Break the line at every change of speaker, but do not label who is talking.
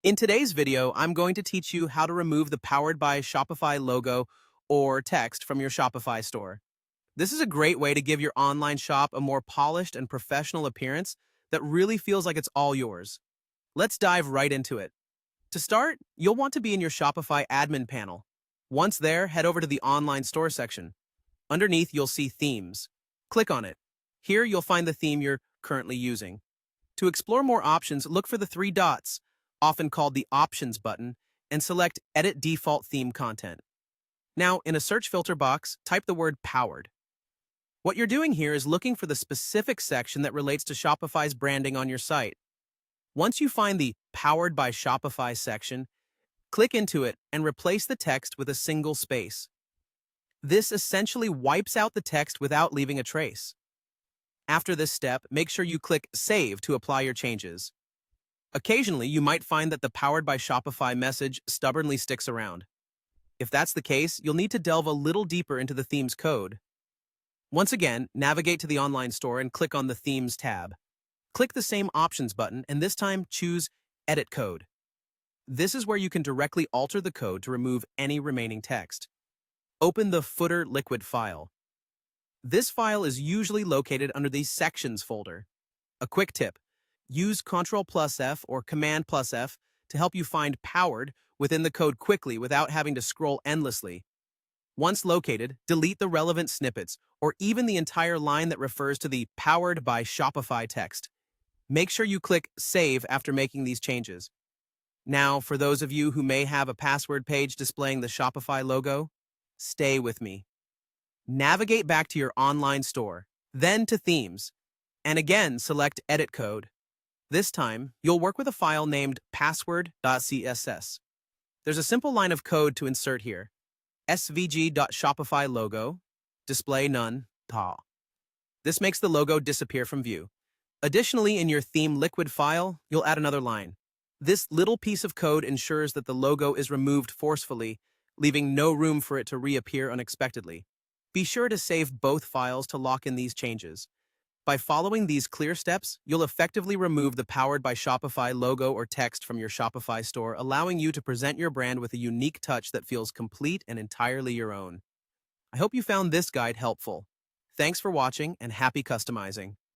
In today's video, I'm going to teach you how to remove the Powered by Shopify logo or text from your Shopify store. This is a great way to give your online shop a more polished and professional appearance that really feels like it's all yours. Let's dive right into it. To start, you'll want to be in your Shopify admin panel. Once there, head over to the online store section. Underneath, you'll see Themes. Click on it. Here, you'll find the theme you're currently using. To explore more options, look for the three dots, often called the Options button, and select Edit Default Theme Content. Now, in a search filter box, type the word Powered. What you're doing here is looking for the specific section that relates to Shopify's branding on your site. Once you find the Powered by Shopify section, click into it and replace the text with a single space. This essentially wipes out the text without leaving a trace. After this step, make sure you click Save to apply your changes. Occasionally, you might find that the Powered by Shopify message stubbornly sticks around. If that's the case, you'll need to delve a little deeper into the theme's code. Once again, navigate to the online store and click on the Themes tab. Click the same Options button and this time choose Edit Code. This is where you can directly alter the code to remove any remaining text. Open the Footer Liquid file. This file is usually located under the Sections folder. A quick tip: use Ctrl+F or Command+F to help you find Powered within the code quickly without having to scroll endlessly. Once located, delete the relevant snippets or even the entire line that refers to the Powered by Shopify text. Make sure you click Save after making these changes. Now, for those of you who may have a password page displaying the Shopify logo, stay with me. Navigate back to your online store, then to Themes, and again select Edit Code. This time, you'll work with a file named password.css. There's a simple line of code to insert here. svg.shopify logo, display none, ta. This makes the logo disappear from view. Additionally, in your theme liquid file, you'll add another line. This little piece of code ensures that the logo is removed forcefully, leaving no room for it to reappear unexpectedly. Be sure to save both files to lock in these changes. By following these clear steps, you'll effectively remove the Powered by Shopify logo or text from your Shopify store, allowing you to present your brand with a unique touch that feels complete and entirely your own. I hope you found this guide helpful. Thanks for watching and happy customizing.